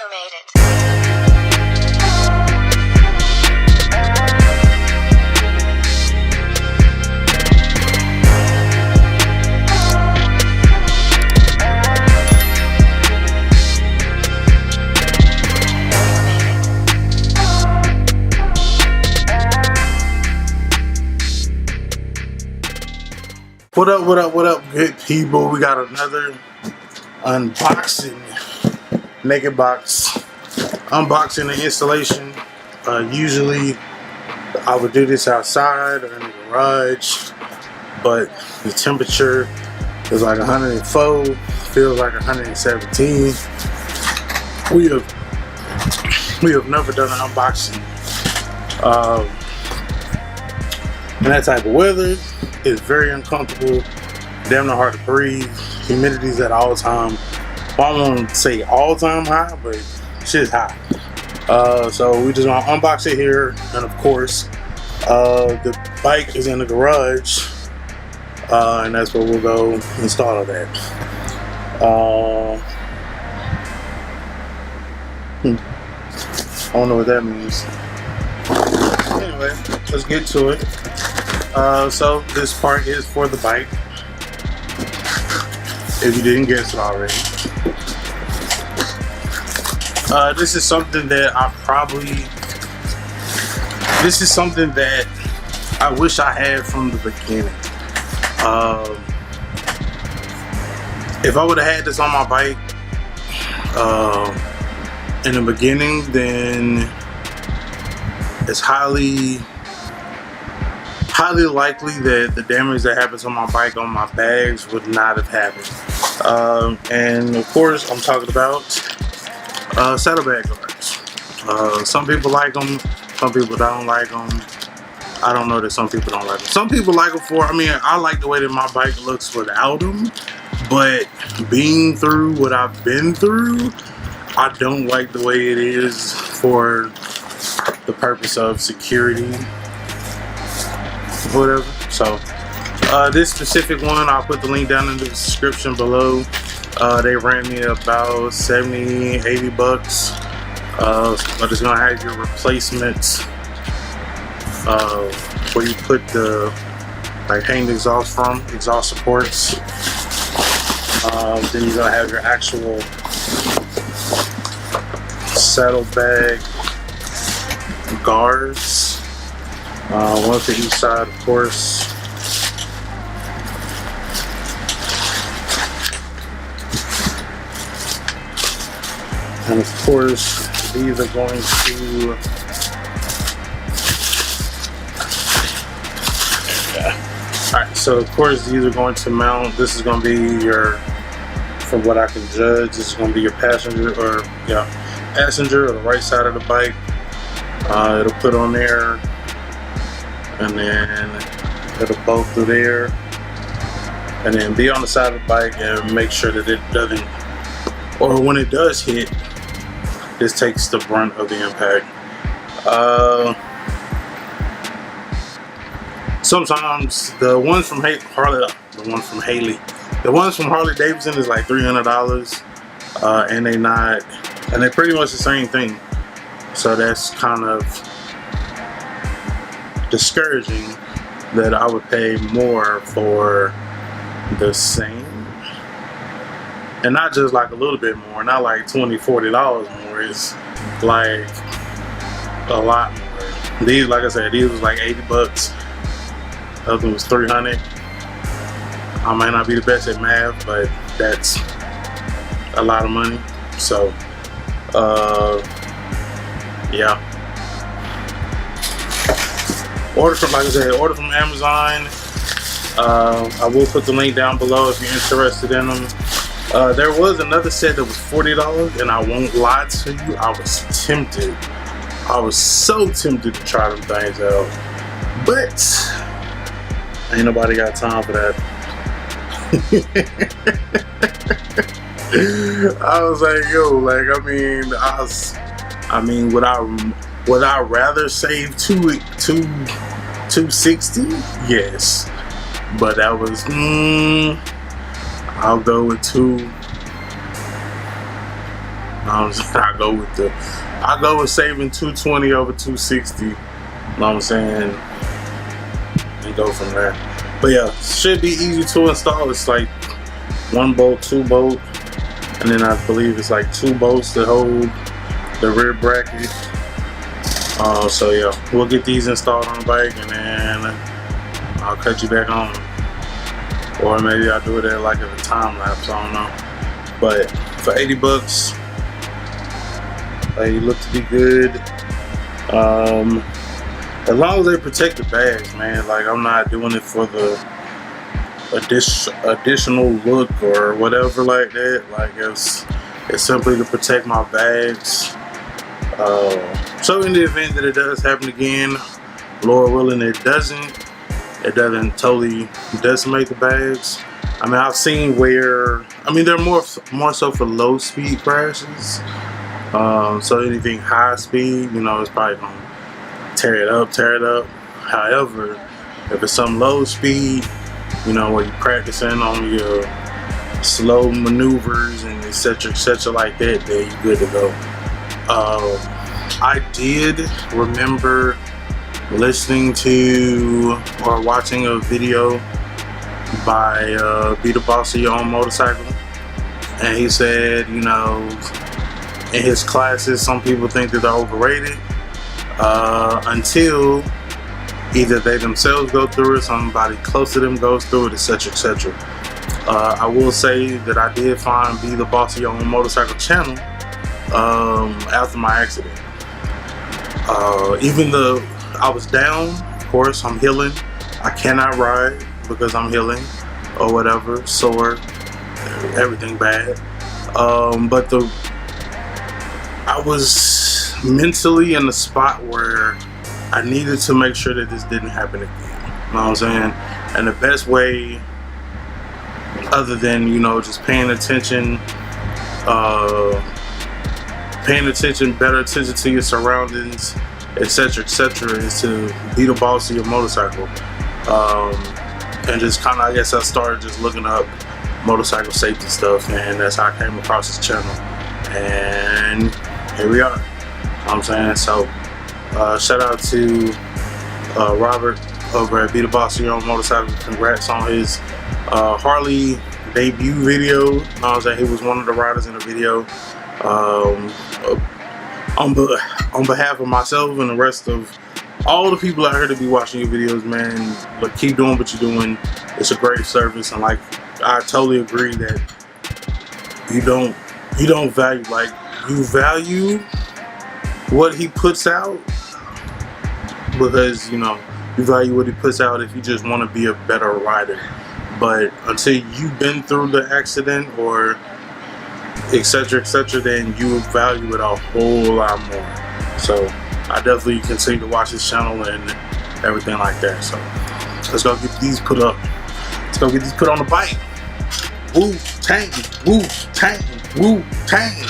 who made it. What up, good people? We got another unboxing, naked box unboxing and installation. Usually I would do this outside or in the garage, but the temperature is like 104, feels like 117. We have never done an unboxing in that type of weather. It's very uncomfortable, damn near hard to breathe. Humidity's at all time. Well, I won't say all time high, but shit's high. So we just gonna unbox it here, and of course, the bike is in the garage, and that's where we'll go install it at. I don't know what that means. Anyway, let's get to it. So this part is for the bike, if you didn't guess it already. This is something that I wish I had from the beginning. If I would have had this on my bike in the beginning, then it's highly likely that the damage that happens on my bike on my bags would not have happened. And of course, I'm talking about saddlebag guards. Some people like them, some people don't like them. I don't know that some people don't like them. Some people like them for, I like the way that my bike looks without them, but being through what I've been through, I don't like the way it is for the purpose of security, whatever. So this specific one, I'll put the link down in the description below. They ran me about 70-80 bucks, but it's gonna have your replacements where you put the hang the exhaust from, exhaust supports. Then you're gonna have your actual saddlebag guards, one for each side, of course. And of course, these are going to, Alright, so of course these are going to mount. This is going to be your, from what I can judge, this is going to be your passenger or the right side of the bike. It'll put on there, and then it'll bolt through there, and then be on the side of the bike and make sure that it doesn't, or when it does hit, this takes the brunt of the impact. Sometimes the ones from Harley Davidson is like $300, and they're pretty much the same thing. So that's kind of discouraging that I would pay more for the same. And not just like a little bit more, not like $20-$40 more. It's like a lot more. These, like I said, these was like 80 bucks. The other one was 300. I might not be the best at math, but that's a lot of money. So, yeah. Order from Amazon. I will put the link down below if you're interested in them. There was another set that was $40, and I won't lie to you, I was tempted. I was so tempted to try them things out, but ain't nobody got time for that. I was like, yo, would I rather save $260? Yes, but that was I'll go with I go with saving 220 over 260. You know what I'm saying? And go from there. But yeah, should be easy to install. It's like 1 bolt, 2 bolt, and then I believe it's like 2 bolts to hold the rear bracket. So yeah, we'll get these installed on the bike, and then I'll cut you back on. Or maybe I'll do it at like a time lapse, I don't know. But for 80 bucks, they look to be good. As long as they protect the bags, man. Like, I'm not doing it for the additional look or whatever like that. Like, it's simply to protect my bags. So in the event that it does happen again, Lord willing it doesn't totally decimate the bags. I mean, I've seen where, I mean, they're more so for low speed crashes. So anything high speed, you know, it's probably gonna tear it up. However, if it's some low speed, you know, where you're practicing on your slow maneuvers and etc like that, then you're good to go. I did remember listening to or watching a video by Be the Boss of Your Own Motorcycle, and he said, you know, in his classes, some people think that they're overrated until either they themselves go through it, somebody close to them goes through it, etc. I will say that I did find Be the Boss of Your Own Motorcycle channel after my accident. Even though I was down, of course, I'm healing. I cannot ride because I'm healing or whatever, sore, everything bad. But I was mentally in the spot where I needed to make sure that this didn't happen again. You know what I'm saying? And the best way, other than, you know, just paying attention, better attention to your surroundings, etc., is to be the boss of your motorcycle. And just kind of, I guess I started just looking up motorcycle safety stuff, and that's how I came across this channel. And here we are. You know what I'm saying? So, shout out to Robert over at Be the Boss of Your Own Motorcycle. Congrats on his Harley debut video. You know what I'm saying? He was one of the riders in the video. On behalf of myself and the rest of all the people out here to be watching your videos, man, but keep doing what you're doing. It's a great service, and like, I totally agree that you don't value, like, you value what he puts out, because, you know, you value what he puts out if you just want to be a better rider. But until you've been through the accident or etc., then you value it a whole lot more. So I definitely continue to watch this channel and everything like that. So let's go get these put up. Let's go get these put on the bike. Wu-Tang, Wu-Tang, Wu-Tang.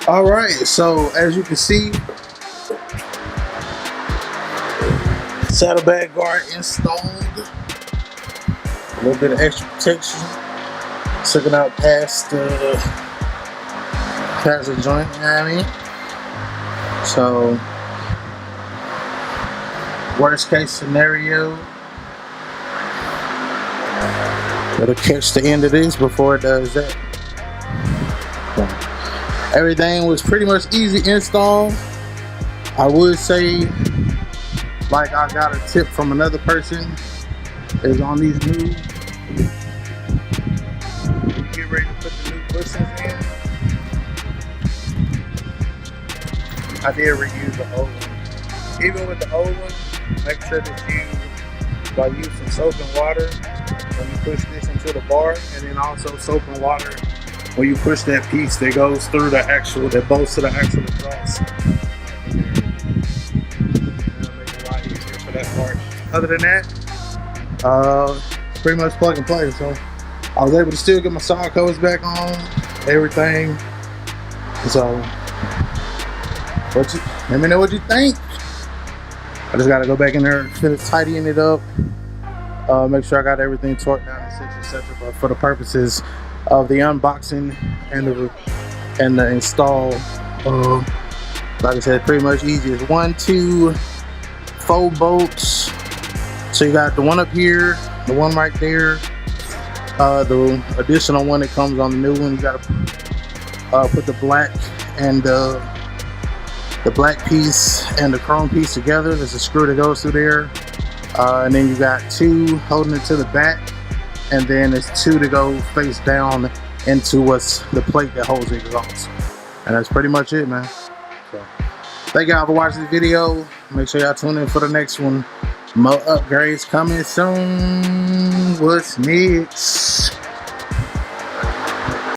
All right, so as you can see, saddlebag guard installed. A little bit of extra protection. Took it out past the joint, you know what I mean? So, worst case scenario, it'll catch the end of this before it does that. So, everything was pretty much easy install. I would say, like I got a tip from another person, is on these new, you get ready to put the new bushings in. I did reuse the old one. Even with the old one, make sure that you use some soap and water when you push this into the bar, and then also soap and water when you push that piece that goes through the actual, that bolts to the actual exhaust. It'll make it a lot easier for that part. Other than that, it's pretty much plug and play. So I was able to still get my side covers back on, everything. So let me know what you think. I just gotta go back in there, finish tidying it up, make sure I got everything torqued down, etc. But for the purposes of the unboxing and the install, like I said, pretty much easy. It's 1, 2, 4 bolts. So you got the one up here, the one right there, the additional one that comes on the new one. You gotta put the black and the black piece and the chrome piece together. There's a screw that goes through there, and then you got 2 holding it to the back, and then there's 2 to go face down into what's the plate that holds the exhaust. And that's pretty much it, man. So thank y'all for watching this video. Make sure y'all tune in for the next one. More upgrades coming soon. What's next?